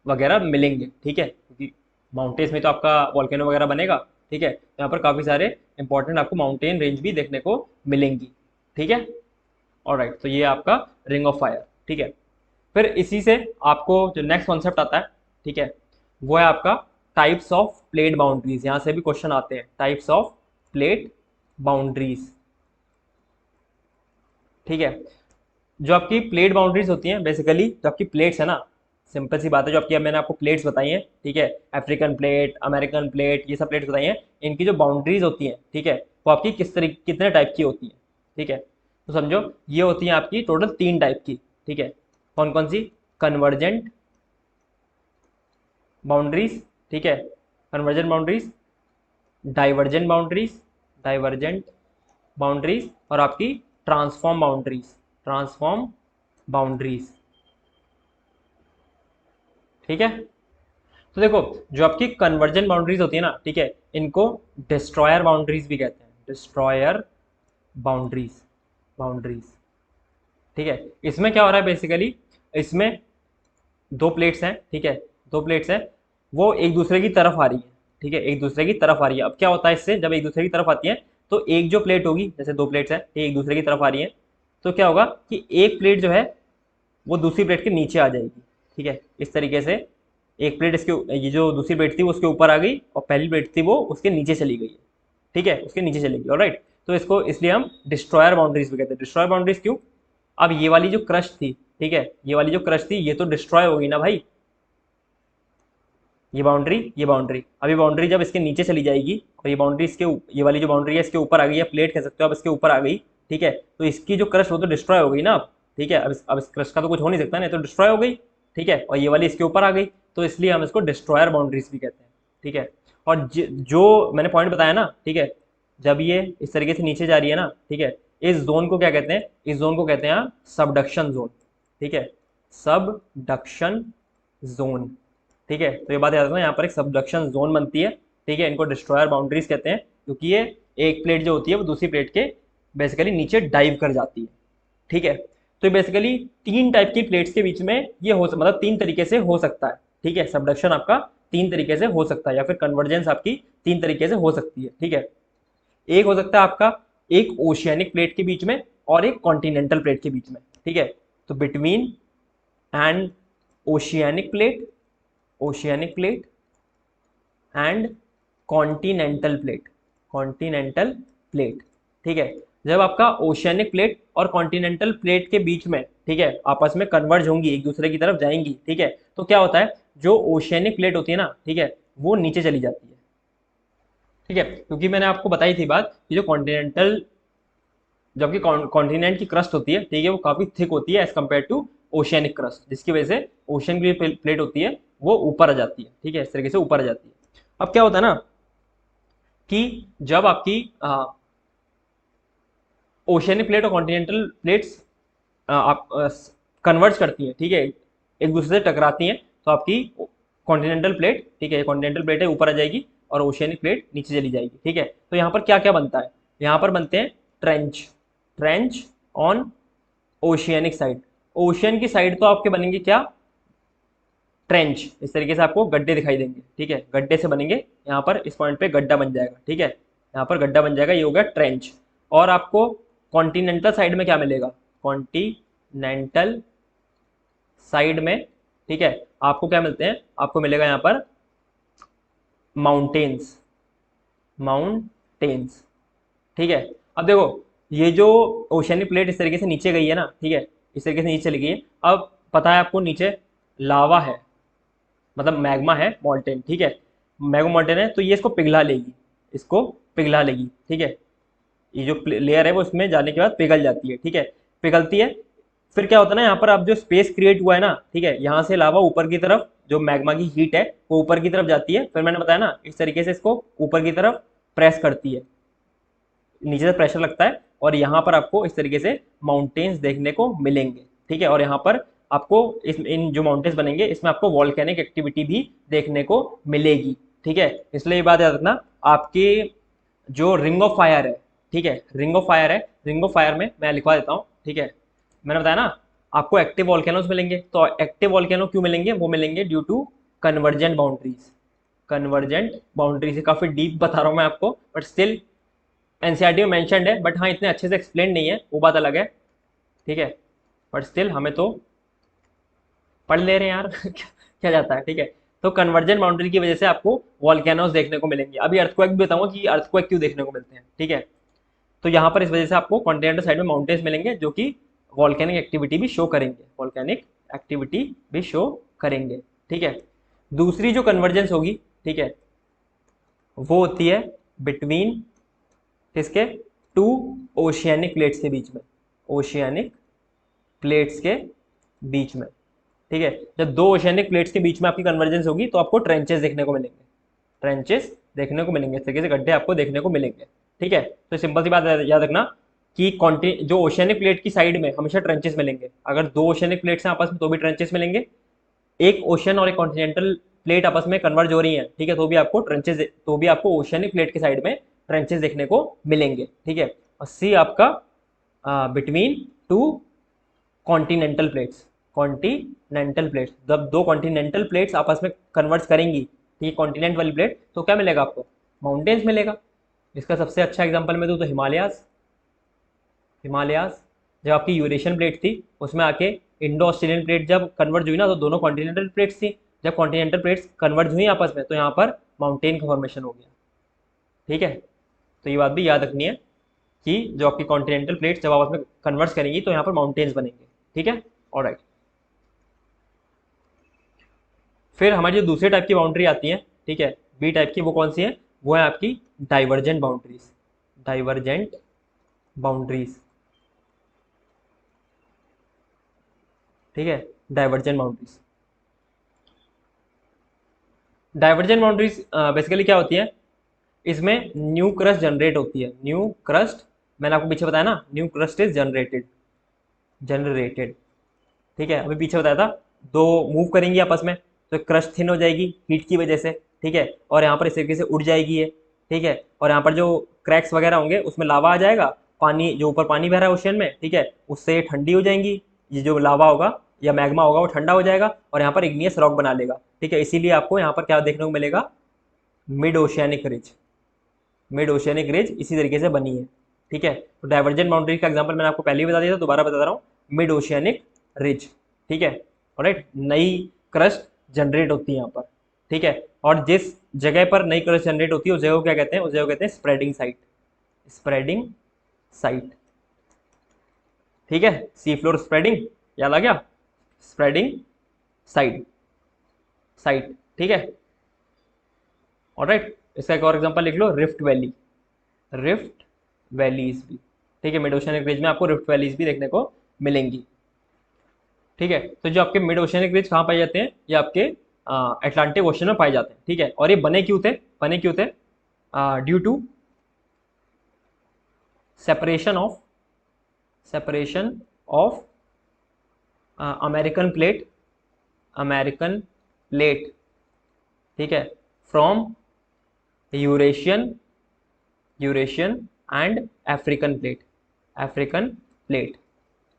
वगैरह मिलेंगे, ठीक है, क्योंकि माउंटेन्स में तो आपका वॉल्केनो वगैरह बनेगा, ठीक है। यहाँ पर काफ़ी सारे इंपॉर्टेंट आपको माउंटेन रेंज भी देखने को मिलेंगी, ठीक है। ऑलराइट, तो ये आपका रिंग ऑफ फायर। ठीक है। फिर इसी से आपको जो नेक्स्ट कॉन्सेप्ट आता है, ठीक है, वो है आपका टाइप्स ऑफ प्लेट बाउंड्रीज। यहां से भी क्वेश्चन आते हैं, टाइप्स ऑफ प्लेट बाउंड्रीज, ठीक है। जो आपकी प्लेट बाउंड्रीज होती हैं, बेसिकली जो आपकी प्लेट्स है ना, सिंपल सी बात है, जो आपकी, अब मैंने आपको प्लेट्स बताई हैं, ठीक है, अफ्रीकन प्लेट, अमेरिकन प्लेट, ये सब प्लेट्स बताई हैं, इनकी जो बाउंड्रीज होती हैं, ठीक है, वो आपकी किस तरीके, कितने टाइप की होती हैं, ठीक है। तो समझो ये होती हैं आपकी टोटल 3 टाइप की, ठीक है। कौन कौन सी? कन्वर्जेंट बाउंड्रीज, ठीक है, convergent boundaries, divergent boundaries, divergent boundaries, और आपकी ट्रांसफॉर्म बाउंड्रीज, ट्रांसफॉर्म बाउंड्रीज, ठीक है। तो देखो, जो आपकी कन्वर्जेंट बाउंड्रीज होती है ना, ठीक है, इनको डिस्ट्रॉयर बाउंड्रीज भी कहते हैं, डिस्ट्रॉयर बाउंड्रीज, बाउंड्रीज, ठीक है। इसमें क्या हो रहा है बेसिकली, इसमें दो प्लेट्स हैं, ठीक है, दो प्लेट्स हैं, वो एक दूसरे की तरफ आ रही है, ठीक है, एक दूसरे की तरफ आ रही है। अब क्या होता है इससे, जब एक दूसरे की तरफ आती है तो एक जो प्लेट होगी, जैसे दो प्लेट्स हैं, एक दूसरे की तरफ आ रही है, तो क्या होगा कि एक प्लेट जो है वो दूसरी प्लेट के नीचे आ जाएगी, ठीक है। इस तरीके से एक प्लेट इसके, ये जो दूसरी प्लेट थी वो उसके ऊपर आ गई, और पहली प्लेट थी वो उसके नीचे चली गई है, ठीक है, उसके नीचे चली गई, ऑलराइट। तो इसको इसलिए हम डिस्ट्रॉयर बाउंड्रीज भी कहते हैं। डिस्ट्रॉयर बाउंड्रीज क्यों? अब ये वाली जो क्रश थी, ठीक है, ये वाली जो क्रश थी ये तो डिस्ट्रॉय हो गई ना भाई, ये बाउंड्री, ये बाउंड्री, अब ये बाउंड्री जब इसके नीचे चली जाएगी, और ये बाउंड्री इसके, ये वाली जो बाउंड्री है इसके ऊपर आ गई, या प्लेट कह सकते हो, अब इसके ऊपर आ गई, ठीक है, तो इसकी जो क्रश वो तो डिस्ट्रॉय हो गई ना अब, ठीक है। अब इस क्रश का तो कुछ हो नहीं सकता ना, तो डिस्ट्रॉय हो गई, ठीक है, और ये वाली इसके ऊपर आ गई, तो इसलिए हम इसको डिस्ट्रॉयर बाउंड्रीज भी कहते हैं, ठीक है। और जो मैंने पॉइंट बताया ना, ठीक है, जब ये इस तरीके से नीचे जा रही है ना, ठीक है, इस जोन को क्या कहते हैं? इस जोन को कहते हैं सबडक्शन जोन, ठीक है, सबडक्शन जोन, ठीक है। तो ये बात याद रखना, यहाँ पर एक सबडक्शन जोन बनती है, ठीक है, इनको डिस्ट्रॉयर बाउंड्रीज कहते हैं, क्योंकि ये एक प्लेट जो होती है वो दूसरी प्लेट के बेसिकली नीचे डाइव कर जाती है, ठीक है। तो बेसिकली 3 टाइप की प्लेट्स के बीच में ये हो, मतलब 3 तरीके से हो सकता है, ठीक है, सबडक्शन आपका 3 तरीके से हो सकता है, या फिर कन्वर्जेंस आपकी 3 तरीके से हो सकती है, ठीक है। एक हो सकता है आपका एक ओशियानिक प्लेट के बीच में और एक कॉन्टिनेंटल प्लेट के बीच में, ठीक है। तो between and oceanic plate, oceanic plate and continental plate, continental plate, ठीक है। जब आपका ओशियानिक प्लेट और कॉन्टिनेंटल प्लेट के बीच में, ठीक है, आपस में कन्वर्ज होंगी, एक दूसरे की तरफ जाएंगी, ठीक है, तो क्या होता है, जो ओशियानिक प्लेट होती है ना, ठीक है, वो नीचे चली जाती है, ठीक है, क्योंकि मैंने आपको बताई थी बात कि जो कॉन्टिनेंटल, जबकि कॉन्टिनेंट की क्रस्ट होती है, ठीक है, वो काफी थिक होती है as compare to oceanic crust, जिसकी वजह से ओशियन की प्लेट होती है वो ऊपर आ जाती है, ठीक है, इस तरीके से ऊपर आ जाती है। अब क्या होता है ना कि जब आपकी ओशियनिक प्लेट और कॉन्टिनेंटल प्लेट्स आप कन्वर्ज करती हैं, ठीक है, एक दूसरे से टकराती हैं, तो आपकी कॉन्टिनेंटल प्लेट, ठीक है, कॉन्टिनेंटल प्लेट है ऊपर आ जाएगी और ओशियनिक प्लेट नीचे चली जाएगी, ठीक है। तो यहाँ पर क्या क्या बनता है? यहाँ पर बनते हैं trench, trench on oceanic side, ocean की साइड तो आपके बनेंगे क्या? ट्रेंच, इस तरीके से आपको गड्ढे दिखाई देंगे, ठीक है, गड्ढे से बनेंगे, यहाँ पर इस पॉइंट पे गड्ढा बन जाएगा, ठीक है, यहाँ पर गड्ढा बन जाएगा, ये हो गया ट्रेंच। और आपको कॉन्टिनेंटल साइड में क्या मिलेगा? कॉन्टिनेंटल साइड में, ठीक है, आपको क्या मिलते हैं? आपको मिलेगा यहाँ पर माउंटेन्स, माउंटेन्स, ठीक है। अब देखो, ये जो ओशियनिक प्लेट इस तरीके से नीचे गई है ना, ठीक है, इस तरीके से नीचे चली गई है, अब पता है आपको नीचे लावा है, मतलब मैग्मा है, मॉल्टेन, ठीक है, मैग्मा मॉल्टेन है, तो ये इसको पिघला लेगी, इसको पिघला लेगी, ठीक है, ये जो लेयर है वो इसमें जाने के बाद पिघल जाती है, ठीक है, पिघलती है। फिर क्या होता है ना, यहाँ पर अब जो स्पेस क्रिएट हुआ है ना, ठीक है, यहाँ से लावा ऊपर की तरफ, जो मैग्मा की हीट है वो ऊपर की तरफ जाती है, फिर मैंने बताया ना इस तरीके से इसको ऊपर की तरफ प्रेस करती है, नीचे से प्रेशर लगता है, और यहाँ पर आपको इस तरीके से माउंटेन्स देखने को मिलेंगे, ठीक है। और यहाँ पर आपको इन जो माउंटेन्स बनेंगे इसमें आपको वॉल्केनिक एक्टिविटी भी देखने को मिलेगी, ठीक है। इसलिए ये बात याद रखना, आपके जो रिंग ऑफ फायर है, ठीक है, रिंग ऑफ फायर है, रिंग ऑफ फायर में मैं लिखवा देता हूँ, ठीक है, मैंने बताया ना आपको एक्टिव वॉल्केनोज मिलेंगे, तो एक्टिव वॉल्केनो क्यों मिलेंगे? वो मिलेंगे due to convergent boundaries, convergent boundaries, काफी डीप बता रहा हूँ मैं आपको, बट स्टिल एनसीईआरटी में मेंशन्ड है, बट हाँ इतने अच्छे से एक्सप्लेन नहीं है, वो बात अलग है, ठीक है, बट स्टिल हमें तो पढ़ ले रहे हैं यार क्या जाता है, ठीक है। तो कन्वर्जेंट बाउंड्री की वजह से आपको वॉल्केनोज देखने को मिलेंगे। अभी अर्थक्वेक भी बताऊंगा कि अर्थक्वेक क्यों देखने को मिलते हैं, ठीक है। तो यहाँ पर इस वजह से आपको कॉन्टिनेंटल साइड में माउंटेन्स मिलेंगे जो कि वॉल्केनिक एक्टिविटी भी शो करेंगे, वॉल्केनिक एक्टिविटी भी शो करेंगे, ठीक है। दूसरी जो कन्वर्जेंस होगी, ठीक है, वो होती है बिटवीन किसके, टू ओशियानिक प्लेट्स के बीच में, ओशियानिक प्लेट्स के बीच में, ठीक है। जब दो ओशियानिक प्लेट्स के बीच में आपकी कन्वर्जेंस होगी तो आपको ट्रेंचेस देखने को मिलेंगे, ट्रेंचेस देखने को मिलेंगे, इस तरीके से गड्ढे आपको देखने को मिलेंगे, ठीक है। तो सिंपल सी बात याद रखना कि जो ओशियानिक प्लेट की साइड में हमेशा ट्रेंचेस मिलेंगे। अगर दो ओशियानिक प्लेट्स हैं आपस में तो भी ट्रेंचेस मिलेंगे, एक ओशन और एक कॉन्टिनेंटल प्लेट आपस में कन्वर्ज हो रही है, ठीक है, तो भी आपको ट्रेंचेस, तो भी आपको ओशियानिक प्लेट के साइड में ट्रेंचेस देखने को मिलेंगे, ठीक है। और सी आपका between two continental plates, continental plates, जब दो कॉन्टिनेंटल प्लेट्स आपस में कन्वर्ज करेंगी, ठीक है, कॉन्टिनेंट वाली प्लेट, तो क्या मिलेगा आपको, माउंटेन्स मिलेगा। इसका सबसे अच्छा एग्जांपल मैं दूं तो हिमालयास, हिमालयास जब आपकी यूरेशियन प्लेट थी उसमें आके इंडो ऑस्ट्रेलियन प्लेट जब कन्वर्ज हुई ना, तो दोनों कॉन्टिनेंटल प्लेट्स थी, जब कॉन्टिनेंटल प्लेट्स कन्वर्ज हुई आपस में तो यहाँ पर माउंटेन का फॉर्मेशन हो गया, ठीक है। तो ये बात भी याद रखनी है कि जो आपकी कॉन्टिनेंटल प्लेट्स जब आपस में कन्वर्ज करेंगी तो यहाँ पर माउंटेन्स बनेंगे, ठीक है। ऑलराइट, फिर हमारी जो दूसरे टाइप की बाउंड्री आती है, ठीक है, बी टाइप की, वो कौन सी है, वो है आपकी डाइवर्जेंट बाउंड्रीज, डाइवर्जेंट बाउंड्रीज, ठीक है, divergent boundaries. Divergent boundaries basically क्या होती है, इसमें न्यू क्रस्ट जनरेट होती है, न्यू क्रस्ट, मैंने आपको पीछे बताया ना, new crust is generated, generated, ठीक है। अभी पीछे बताया था, दो मूव करेंगी आपस में तो क्रस्ट थिन हो जाएगी हीट की वजह से, ठीक है, और यहाँ पर इस तरीके से उड़ जाएगी ये, ठीक है। और यहाँ पर जो क्रैक्स वगैरह होंगे उसमें लावा आ जाएगा, पानी जो ऊपर पानी बह रहा है ओशियन में, ठीक है, उससे ये ठंडी हो जाएंगी, ये जो लावा होगा या मैग्मा होगा वो ठंडा हो जाएगा और यहाँ पर इग्नियस रॉक बना लेगा, ठीक है। इसीलिए आपको यहाँ पर क्या देखने को मिलेगा, mid oceanic ridge, mid oceanic ridge इसी तरीके से बनी है, ठीक है। तो डाइवर्जेंट बाउंड्री का एग्जांपल मैंने आपको पहले ही बता दिया था, दोबारा बता रहा हूँ, मिड ओशियानिक रिज, ठीक है। ऑलराइट, नई क्रस्ट जनरेट होती है यहाँ पर, ठीक है। और जिस जगह पर नई क्रस्ट जनरेट होती है उस जगह को क्या कहते हैं, उस जगह को कहते हैं स्प्रेडिंग साइट, स्प्रेडिंग साइट, ठीक है। सी फ्लोर स्प्रेडिंग, याद आ गया, स्प्रेडिंग साइट, साइट, ठीक है। ऑलराइट, इसका एक और एग्जांपल लिख लो, रिफ्ट वैली, रिफ्ट वैलीज भी, ठीक है, मिड ओशियनिक रिज में आपको रिफ्ट वैलीज भी देखने को मिलेंगी, ठीक है। तो जो आपके मिड ओशियनिक रिज कहाँ पाए जाते हैं, ये आपके अटलांटिक ओशन में पाए जाते हैं, ठीक है। और ये बने क्यों थे, बने क्यों थे, due to separation of, separation of American plate, American plate, ठीक है, from Eurasian, Eurasian and African plate, African plate,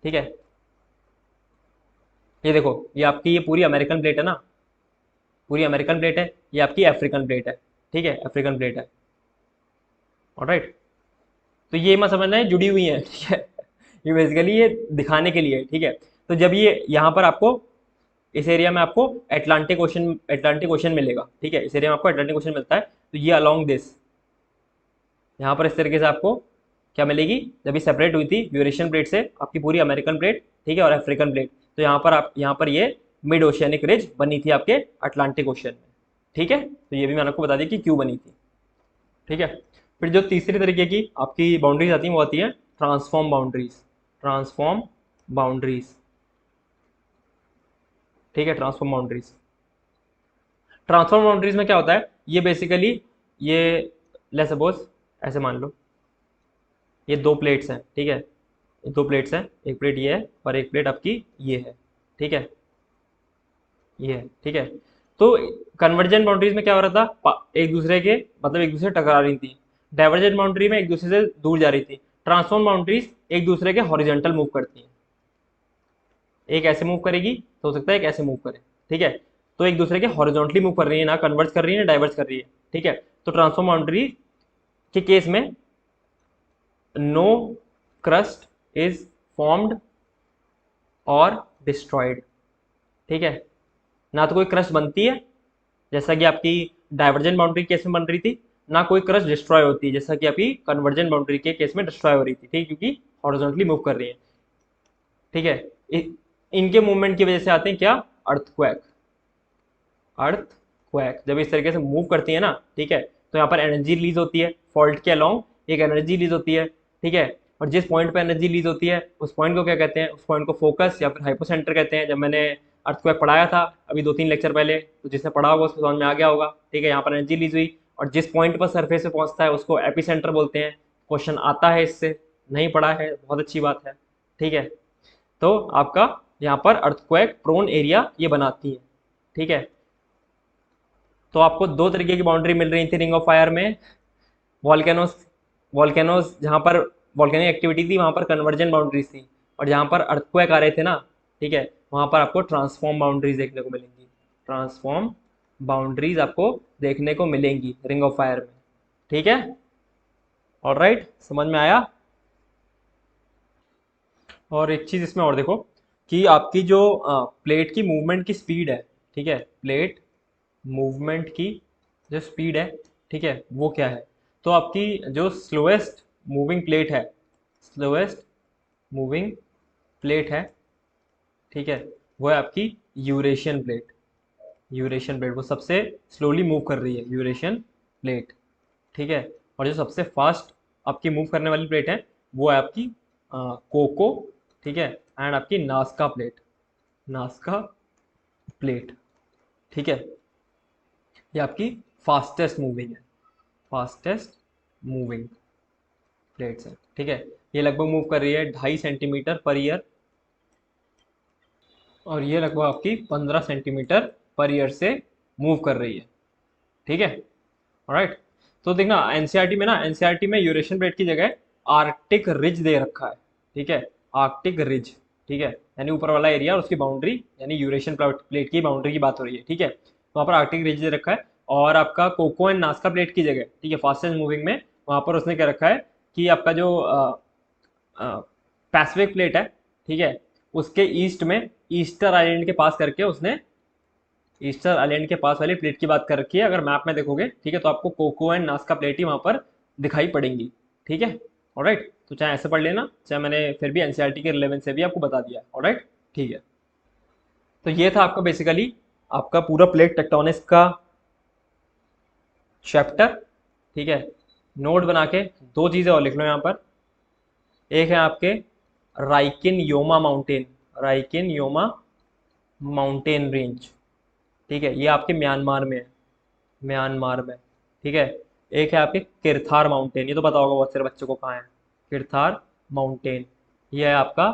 ठीक है। ये देखो, ये आपकी ये पूरी अमेरिकन प्लेट है ना, पूरी अमेरिकन प्लेट है, ये आपकी अफ्रीकन प्लेट है, ठीक है, अफ्रीकन प्लेट है। ऑलराइट, तो ये मत समझना है जुड़ी हुई है, ठीक है, ये बेसिकली ये दिखाने के लिए, ठीक है। तो जब ये यहाँ पर आपको इस एरिया में आपको अटलांटिक ओशन, अटलांटिक ओशन मिलेगा, ठीक है, इस एरिया में आपको अटलांटिक ओशन मिलता है, तो ये अलोंग दिस, यहाँ पर इस तरीके से आपको क्या मिलेगी, जब ये सेपरेट हुई थी यूरेशियन प्लेट से आपकी पूरी अमेरिकन प्लेट, ठीक है, और अफ्रीकन प्लेट, तो यहाँ पर आप, यहाँ पर ये मिड ओशियानिक रिज बनी थी आपके अटलांटिक ओशन में, ठीक है। तो ये भी मैंने आपको बता दी कि क्यों बनी थी, ठीक है। फिर जो तीसरी तरीके की आपकी बाउंड्रीज आती हैं वो आती हैं ट्रांसफॉर्म बाउंड्रीज, ट्रांसफॉर्म बाउंड्रीज, ठीक है, ट्रांसफॉर्म बाउंड्रीज। ट्रांसफॉर्म बाउंड्रीज में क्या होता है, ये बेसिकली ये, ले सपोज ऐसे मान लो ये दो प्लेट्स हैं, ठीक है, दो प्लेट्स हैं, एक प्लेट ये है और एक प्लेट आपकी ये है, ठीक है, ये है, ठीक है। तो कन्वर्जेंट बाउंड्रीज में क्या हो रहा था, एक दूसरे के मतलब एक दूसरे से टकरा रही थी, डाइवर्जेंट बाउंड्री में एक दूसरे से दूर जा रही थी, ट्रांसफॉर्म बाउंड्रीज एक दूसरे के हॉरिजॉन्टल मूव करती हैं, एक ऐसे मूव करेगी तो हो सकता है एक ऐसे मूव करे, ठीक है। तो एक दूसरे के हॉरिजॉन्टली मूव कर रही है, ना कन्वर्ज कर रही है ना डाइवर्ज कर रही है, ठीक है। तो ट्रांसफॉर्म बाउंड्री के केस में नो क्रस्ट इज फॉर्म्ड और डिस्ट्रॉयड, ठीक है, ना तो कोई क्रस्ट बनती है जैसा कि आपकी डाइवर्जेंट बाउंड्री केस में बन रही थी, ना कोई क्रस्ट डिस्ट्रॉय होती है जैसा कि आपकी कन्वर्जेंट बाउंड्री के केस में डिस्ट्रॉय हो रही थी, ठीक, क्योंकि हॉरिजॉन्टली मूव कर रही है। ठीक है, इनके मूवमेंट की वजह से आते हैं क्या, अर्थक्वेक। अर्थक्वेक जब इस तरीके से मूव करती है ना, ठीक है, तो यहाँ पर एनर्जी रिलीज होती है, फॉल्ट के अलोंग एक एनर्जी रिलीज होती है, ठीक है। और जिस पॉइंट पे एनर्जी रिलीज होती है उस पॉइंट को क्या कहते हैं, उस पॉइंट को फोकस या फिर हाइपोसेंटर कहते हैं। जब मैंने अर्थक्वेक पढ़ाया था अभी 2-3 लेक्चर पहले, तो जिसने पढ़ा होगा उसको समझ में आ गया होगा, ठीक है। यहाँ पर एनर्जी रिलीज हुई और जिस पॉइंट पर सरफेस पे पहुंचता है उसको एपिसेंटर बोलते हैं। क्वेश्चन आता है इससे, नहीं पढ़ा है बहुत अच्छी बात है, ठीक है। तो आपका यहाँ पर अर्थक्वेक प्रोन एरिया ये बनाती है, ठीक है। तो आपको दो तरीके की बाउंड्री मिल रही थी रिंग ऑफ फायर में, वॉल्केनोस, वॉल्केनोस जहाँ पर वॉल्केनिक एक्टिविटी थी वहाँ पर कन्वर्जेंट बाउंड्रीज थी, और जहाँ पर अर्थक्वेक आ रहे थे ना, ठीक है, वहाँ पर आपको ट्रांसफॉर्म बाउंड्रीज देखने को मिलेंगी। ट्रांसफॉर्म बाउंड्रीज आपको देखने को मिलेंगी रिंग ऑफ फायर में, ठीक है। ऑलराइट, समझ में आया। और एक चीज़ इसमें और देखो कि आपकी जो प्लेट की मूवमेंट की स्पीड है, ठीक है, प्लेट मूवमेंट की जो स्पीड है, ठीक है, वो क्या है, तो आपकी जो स्लोएस्ट मूविंग प्लेट है, स्लोएस्ट मूविंग प्लेट है, ठीक है, वो है आपकी यूरेशियन प्लेट। यूरेशियन प्लेट वो सबसे स्लोली मूव कर रही है, यूरेशियन प्लेट, ठीक है। और जो सबसे फास्ट आपकी मूव करने वाली प्लेट है वो है आपकी कोको, ठीक है, एंड आपकी नास्का प्लेट, नास्का प्लेट, ठीक है। ये आपकी फास्टेस्ट मूविंग है, फास्टेस्ट मूविंग प्लेट्स है, ठीक है। ये लगभग मूव कर रही है 2.5 सेंटीमीटर पर ईयर, और ये लगभग आपकी 15 सेंटीमीटर पर ईयर से मूव कर रही है, ठीक है। ऑलराइट, तो देखना एनसीईआरटी में ना, एनसीईआरटी में यूरेशियन प्लेट की जगह आर्कटिक रिज दे रखा है, ठीक है, आर्कटिक रिज, ठीक है, यानी ऊपर वाला एरिया और उसकी बाउंड्री, यानी यूरेशियन प्लेट की बाउंड्री की बात हो रही है, ठीक है। वहाँ पर आर्कटिक रिज दे रखा है, और आपका कोको एंड नास्का प्लेट की जगह, ठीक है, फास्टेस्ट मूविंग में वहाँ पर उसने क्या रखा है कि आपका जो पैसिफिक प्लेट है, ठीक है, उसके ईस्ट में ईस्टर आइलैंड के पास करके उसने ईस्टर आइलैंड के पास वाली प्लेट की बात कर रखी है। अगर मैप में देखोगे, ठीक है, तो आपको कोको एंड नास्का प्लेट ही वहां पर दिखाई पड़ेंगी, ठीक है। ऑलराइट, तो चाहे ऐसे पढ़ लेना, चाहे मैंने फिर भी एनसीईआरटी के रिलेवेंस से भी आपको बता दिया। ऑलराइट, ठीक है। तो ये था आपका बेसिकली आपका पूरा प्लेट टेक्टोनिक्स का चैप्टर, ठीक है। नोट बना के दो चीज़ें और लिख लो यहाँ पर। एक है आपके Rakhine Yoma mountain, Rakhine Yoma mountain range, ठीक है, ये आपके म्यांमार में है, म्यांमार में, ठीक है। एक है आपके किरथार माउंटेन, ये तो पता होगा बहुत सारे बच्चों को कहाँ है, किरथार माउंटेन, ये है आपका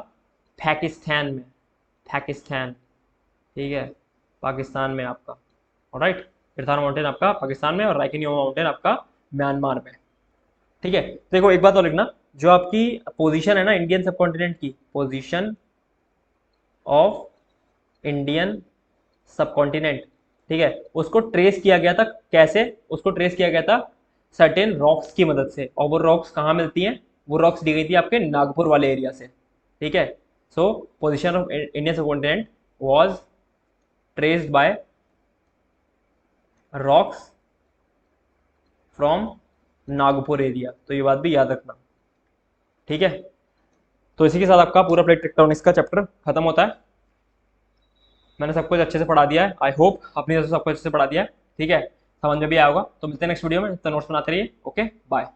पाकिस्तान में, पाकिस्तान, ठीक है, पाकिस्तान में आपका। ऑलराइट, किरथार माउंटेन आपका पाकिस्तान में और राइकिन योमा माउंटेन आपका म्यांमार में, ठीक है। देखो एक बात और लिखना, जो आपकी पोजीशन है ना इंडियन सब कॉन्टिनेंट की, पोजीशन ऑफ इंडियन सब कॉन्टिनेंट, ठीक है, उसको ट्रेस किया गया था, कैसे उसको ट्रेस किया गया था, सर्टेन रॉक्स की मदद से। और वो रॉक्स कहाँ मिलती हैं, वो रॉक्स दी गई थी आपके नागपुर वाले एरिया से, ठीक है। So position of Indian subcontinent was traced by rocks from Nagpur area, तो ये बात भी याद रखना, ठीक है। तो इसी के साथ आपका पूरा प्लेट टेक्टोनिक्स का चैप्टर खत्म होता है। मैंने सब कुछ अच्छे से पढ़ा दिया है, आई होप अपनी तरफ से सब कुछ अच्छे से पढ़ा दिया है, ठीक है, समझ में भी आया होगा। तो मिलते हैं नेक्स्ट वीडियो में, तो नोट्स बनाते रहिए। Okay, bye.